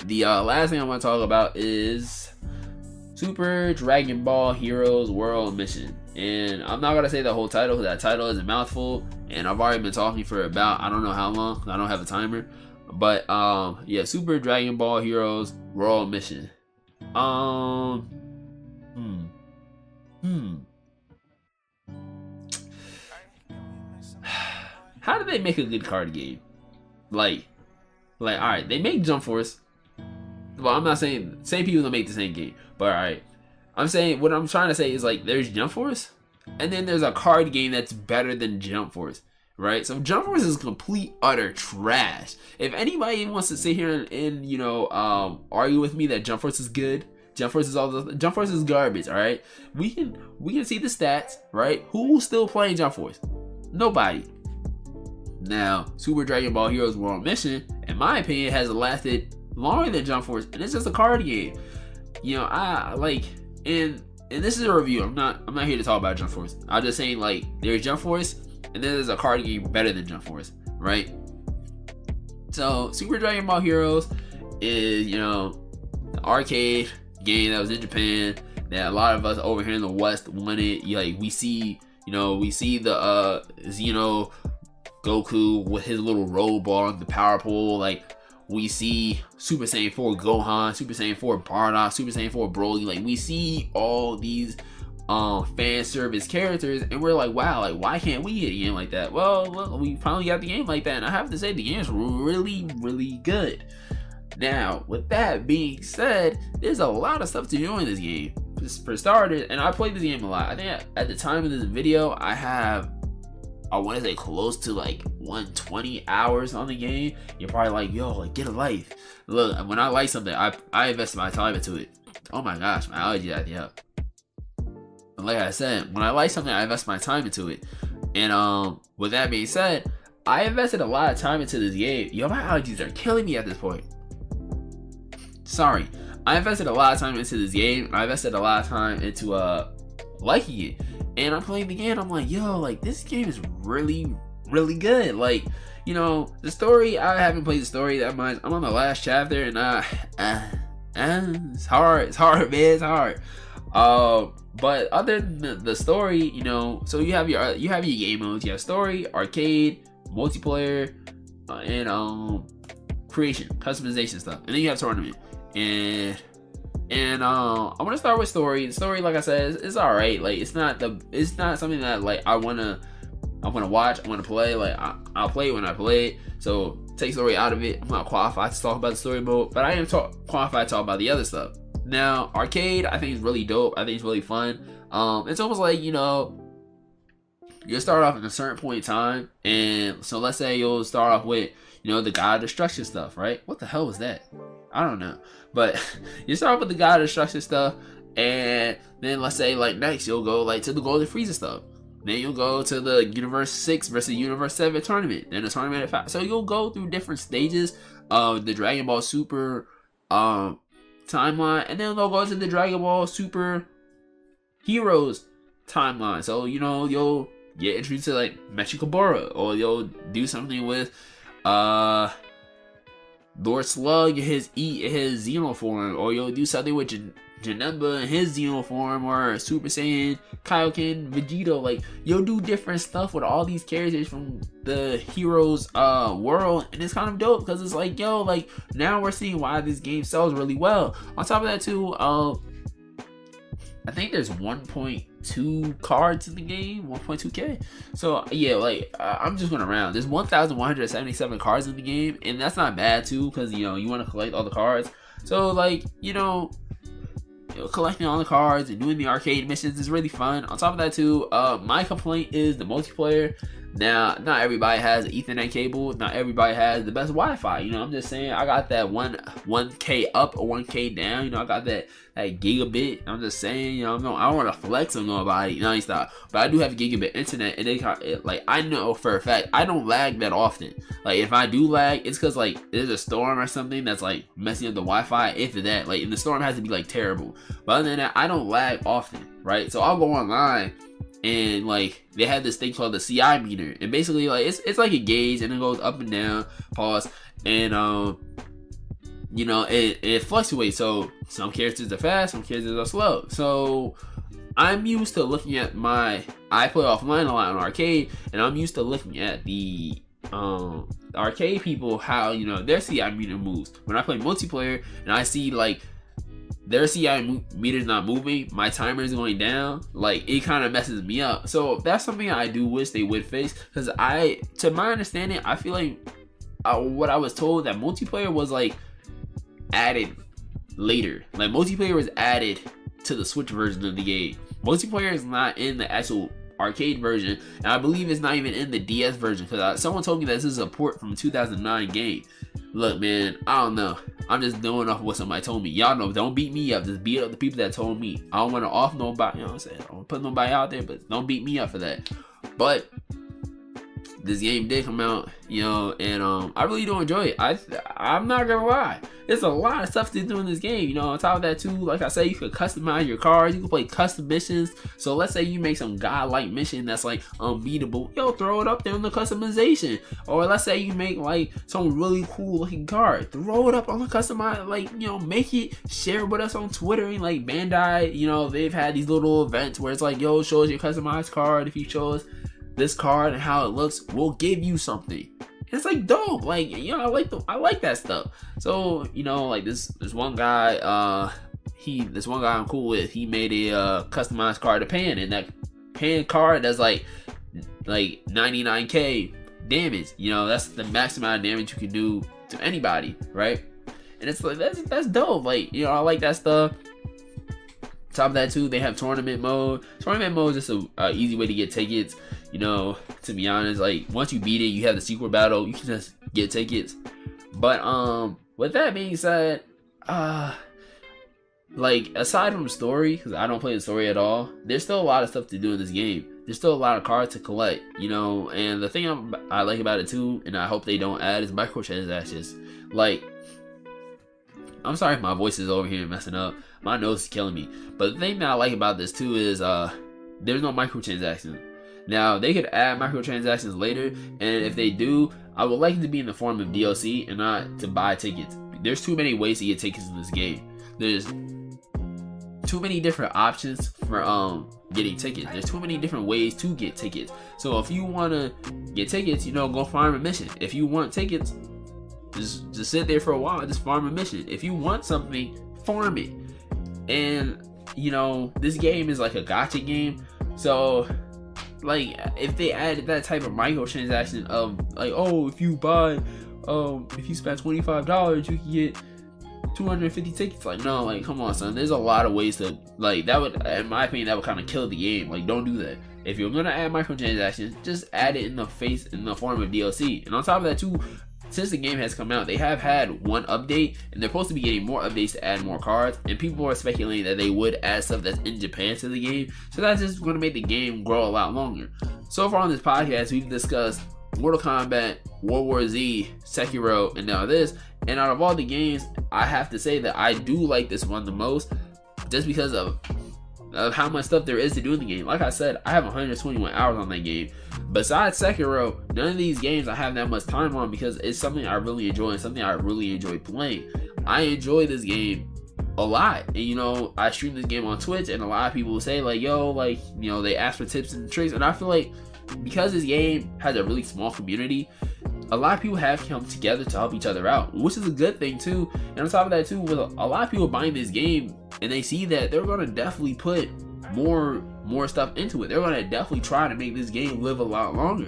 the last thing I want to talk about is Super Dragon Ball Heroes World Mission. And I'm not gonna say the whole title, that title is a mouthful, and I've already been talking for about I don't know how long. I don't have a timer. But yeah, Super Dragon Ball Heroes World Mission. How do they make a good card game? Like, alright, they make Jump Force. Well, I'm not saying same people don't make the same game, but alright. I'm saying what I'm trying to say is like there's Jump Force, and then there's a card game that's better than Jump Force, right? So Jump Force is complete utter trash. If anybody wants to sit here and you know argue with me that Jump Force is good, Jump Force is garbage. All right, we can see the stats, right? Who's still playing Jump Force? Nobody. Now, Super Dragon Ball Heroes World Mission, in my opinion, has lasted longer than Jump Force, and it's just a card game. You know, I like, and this is a review. I'm not here to talk about Jump Force. I'm just saying like there's Jump Force, and then there's a card game better than Jump Force, right? So Super Dragon Ball Heroes is, you know, the arcade game that was in Japan that a lot of us over here in the West wanted. Like we see the Xeno Goku with his little roll ball and the power pole. Like we see Super Saiyan 4 Gohan, Super Saiyan 4 Bardock, Super Saiyan 4 Broly. Like we see all these fan service characters, and we're like, wow, like why can't we get a game like that? Well, we finally got the game like that, and I have to say the game is really, really good. Now, with that being said, there's a lot of stuff to do in this game. For starters, and I played this game a lot. I think at the time of this video, I want to say close to like 120 hours on the game. You're probably like, yo, like get a life. Look, when I like something, I invest my time into it. Oh my gosh, my allergy acting up. Like I said, when I like something, I invest my time into it. And with that being said, I invested a lot of time into this game. Yo, my allergies are killing me at this point. Sorry, I invested a lot of time into this game. I invested a lot of time into liking it, and I'm playing the game. I'm like, yo, like this game is really, really good. Like, you know, the story. I haven't played the story that much. I'm on the last chapter, and it's hard. It's hard, man. It's hard. But other than the story, you know, so you have your game modes. You have story, arcade, multiplayer, and creation, customization stuff, and then you have tournament. And I want to start with story. The story, like I said, is all right. Like it's not something that like I wanna watch. I wanna play. Like I'll play it when I play it. So take story out of it. I'm not qualified to talk about the story mode, but I am qualified to talk about the other stuff. Now arcade, I think is really dope. I think it's really fun. It's almost like, you know, you'll start off at a certain point in time, and so let's say you'll start off with, you know, the God of Destruction stuff, right? What the hell was that? I don't know. But you start off with the God of Destruction stuff, and then let's say like next you'll go like to the Golden Frieza stuff. Then you'll go to the Universe 6 versus Universe 7 tournament. Then the tournament at 5. So you'll go through different stages of the Dragon Ball Super timeline, and then they'll go to the Dragon Ball Super Heroes timeline. So, you know, you'll get introduced to like Mechikabura, or you'll do something with Lord Slug in his Xeno form, or you'll do something with Janemba in his Xeno form, or Super Saiyan Kaioken Vegito. Like you'll do different stuff with all these characters from the Heroes world, and it's kind of dope because it's like, yo, like now we're seeing why this game sells really well. On top of that too, I think there's 1.2 cards in the game, 1.2k. So yeah, like I'm just going around. There's 1,177 cards in the game, and that's not bad too, because you know you want to collect all the cards. So like, you know, collecting all the cards and doing the arcade missions is really fun. On top of that too, my complaint is the multiplayer. Now, not everybody has an Ethernet cable. Not everybody has the best Wi-Fi. You know, I'm just saying, I got that 1K up or 1K down. You know, I got that gigabit. I'm just saying, you know, I don't want to flex on nobody. You know, stop. But I do have gigabit internet, and like I know for a fact I don't lag that often. Like if I do lag, it's because like there's a storm or something that's like messing up the Wi-Fi. If that, like, and the storm has to be like terrible. But other than that, I don't lag often, right? So I'll go online. And like they have this thing called the CI meter, and basically like it's like a gauge, and it goes up and down, pause, and it fluctuates. So some characters are fast, some characters are slow. So I'm used to looking at I play offline a lot on arcade, and I'm used to looking at the arcade people, how their CI meter moves. When I play multiplayer and I see like their CI meter's not moving, my timer is going down, like it kind of messes me up. So that's something I do wish they would fix, because to my understanding, I feel like what I was told, that multiplayer was like added later. Like multiplayer was added to the Switch version of the game. Multiplayer is not in the actual arcade version, and I believe it's not even in the DS version, because someone told me that this is a port from a 2009 game. Look, man, I don't know. I'm just doing off what somebody told me. Y'all know, don't beat me up. Just beat up the people that told me. I don't want to off nobody. You know what I'm saying? I don't want to put nobody out there, but don't beat me up for that. But this game did come out, and I really do enjoy it. I'm not gonna lie, there's a lot of stuff to do in this game. On top of that too, like I said, you can customize your cars, you can play custom missions. So let's say you make some godlike mission that's like unbeatable, throw it up there in the customization. Or let's say you make like some really cool looking car, throw it up on the customize, make it, share it with us on Twitter. And like Bandai, they've had these little events where it's like, show us your customized card. If you show us this card and how it looks, we'll give you something. It's like dope. Like, I like that stuff. So, like this one guy, this one guy I'm cool with, he made a customized card to Pan, and that Pan card does like 99k damage. That's the max amount of damage you can do to anybody, right? And it's like that's dope. Like, I like that stuff. Top of that too, they have tournament mode. Tournament mode is just a easy way to get tickets. To be honest, like once you beat it, you have the secret battle, you can just get tickets. But with that being said, like aside from the story, because I don't play the story at all, there's still a lot of stuff to do in this game. There's still a lot of cards to collect, and the thing I like about it too, and I hope they don't add, is microtransactions. Like, I'm sorry if my voice is over here messing up. My nose is killing me. But the thing that I like about this too is there's no microtransactions. Now, they could add microtransactions later, and if they do, I would like it to be in the form of DLC and not to buy tickets. There's too many ways to get tickets in this game. There's too many different options for getting tickets. There's too many different ways to get tickets. So if you want to get tickets, go farm a mission. If you want tickets, just sit there for a while and just farm a mission. If you want something, farm it. And this game is like a gacha game, so like if they added that type of microtransaction of like, if you buy if you spend $25, you can get 250 tickets. Like, no, like, come on, son. There's a lot of ways to, like, that would, in my opinion, that would kind of kill the game. Like, don't do that. If you're gonna add microtransactions, just add it in the form of DLC. And on top of that too, since the game has come out, they have had one update, and they're supposed to be getting more updates to add more cards, and people are speculating that they would add stuff that's in Japan to the game, so that's just going to make the game grow a lot longer. So far on this podcast, we've discussed Mortal Kombat, World War Z, Sekiro, and now this, and out of all the games, I have to say that I do like this one the most, just because of how much stuff there is to do in the game. Like I said, I have 121 hours on that game. Besides Sekiro, none of these games I have that much time on, because it's something I really enjoy and something I really enjoy playing. I enjoy this game a lot, and I stream this game on Twitch, and a lot of people will say like, they ask for tips and tricks, and I feel like because this game has a really small community, a lot of people have come together to help each other out, which is a good thing too. And on top of that too, with a lot of people buying this game and they see that, they're going to definitely put more stuff into it. They're going to definitely try to make this game live a lot longer.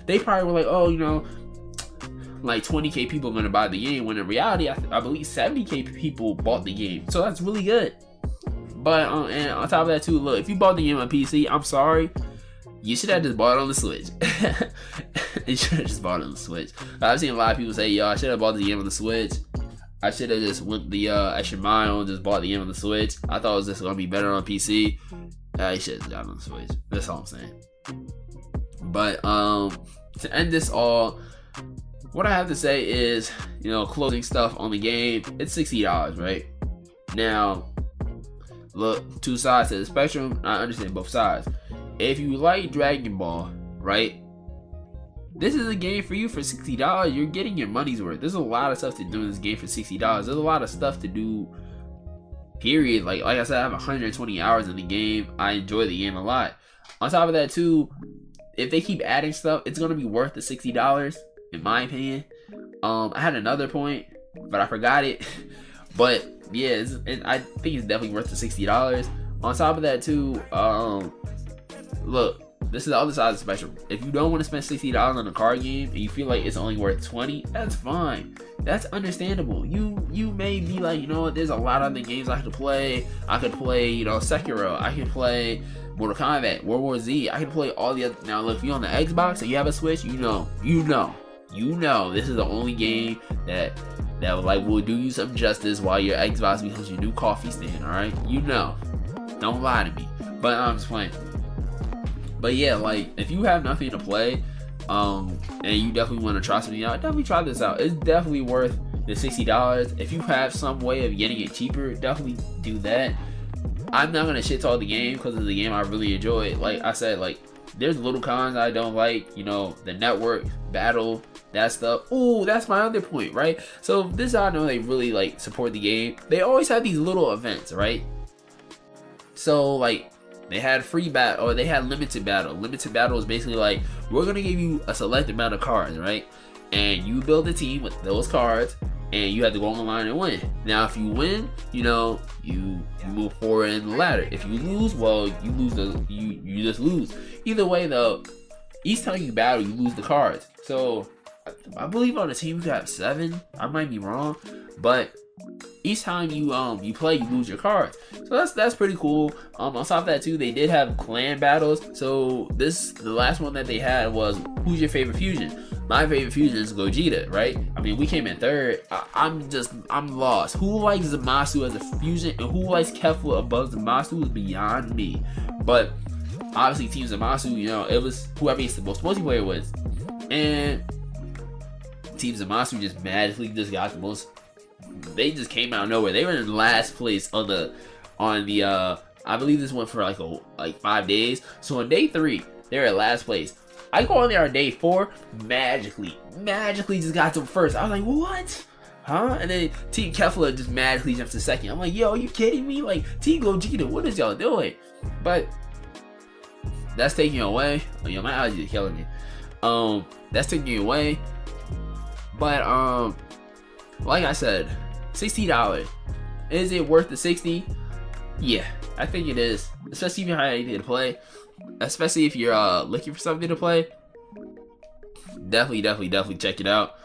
They probably were like, like 20k people are going to buy the game, when in reality, I believe 70k people bought the game. So that's really good. But and on top of that too, look, if you bought the game on PC, I'm sorry, you should have just bought it on the Switch. You should have just bought it on the Switch. I've seen a lot of people say, I should have bought the game on the Switch. I should have just went the extra mile and just bought the game on the Switch. I thought it was just going to be better on PC. You should have got it on the Switch. That's all I'm saying. But to end this all, what I have to say is, closing stuff on the game, it's $60, right? Now, look, two sides to the spectrum. I understand both sides. If you like Dragon Ball, right? this is a game for you for $60. You're getting your money's worth. There's a lot of stuff to do in this game for $60. There's a lot of stuff to do, period. Like I said, I have 120 hours in the game. I enjoy the game a lot. On top of that too, if they keep adding stuff, it's gonna be worth the $60, in my opinion. I had another point, but I forgot it. But yeah, I think it's definitely worth the $60. On top of that too, look, this is the other side of the spectrum. If you don't want to spend $60 on a card game and you feel like it's only worth $20, that's fine. That's understandable. You may be like, you know what, there's a lot of other games I could play. I could play, you know, Sekiro. I could play Mortal Kombat, World War Z. I could play all the other. Now, look, if you're on the Xbox and you have a Switch, you know, this is the only game that will do you some justice while your Xbox becomes your new coffee stand. All right, don't lie to me. But I'm just playing. But yeah, like, if you have nothing to play, and you definitely want to try something out, definitely try this out. It's definitely worth the $60. If you have some way of getting it cheaper, definitely do that. I'm not gonna shit talk the game because it's a game I really enjoy. Like I said, like, there's little cons I don't like, you know, the network battle, that stuff. Oh, that's my other point, right? So this is how I know they really like support the game. They always have these little events, right? So like, they had free battle, or they had limited battle. Limited battle is basically like, we're gonna give you a select amount of cards, right? And you build a team with those cards, and you have to go online and win. Now, if you win, you know, you move forward in the ladder. If you lose, well, you lose you just lose. Either way, though, each time you battle, you lose the cards. So I believe on the team you have 7. I might be wrong, but each time you play, you lose your cards. So that's pretty cool. On top of that too, they did have clan battles. So the last one that they had was, who's your favorite fusion? My favorite fusion is Gogeta, right? I mean, we came in third. I'm lost. Who likes Zamasu as a fusion and who likes Kefla above Zamasu is beyond me. But obviously, Team Zamasu, you know, it was whoever the most multiplayer was, and Team Zamasu just magically just got the most. They just came out of nowhere. They were in last place on the I believe this went for like 5 days. So on day 3, they were at last place. I go on there on day 4, magically just got to first. I was like, what? Huh? And then Team Kefla just magically jumps to second. I'm like, yo, are you kidding me? Like, Team Gogeta, what is y'all doing? But that's taking you away. Oh, yo, my allergies are killing me. That's taking you away. But like I said, $60. Is it worth the 60? Yeah, I think it is. Especially if you have anything to play. Especially if you're looking for something to play. Definitely check it out.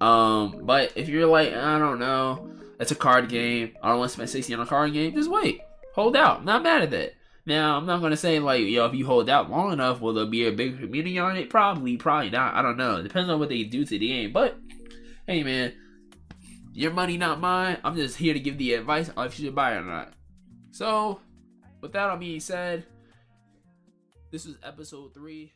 But if you're like, I don't know, it's a card game, I don't want to spend 60 on a card game, just wait. Hold out. Not mad at that. Now, I'm not gonna say like, yo, if you hold out long enough, will there be a big community on it? Probably not. I don't know. It depends on what they do to the game. But hey, man, your money, not mine. I'm just here to give the advice on if you should buy it or not. So, with that all being said, this is episode 3.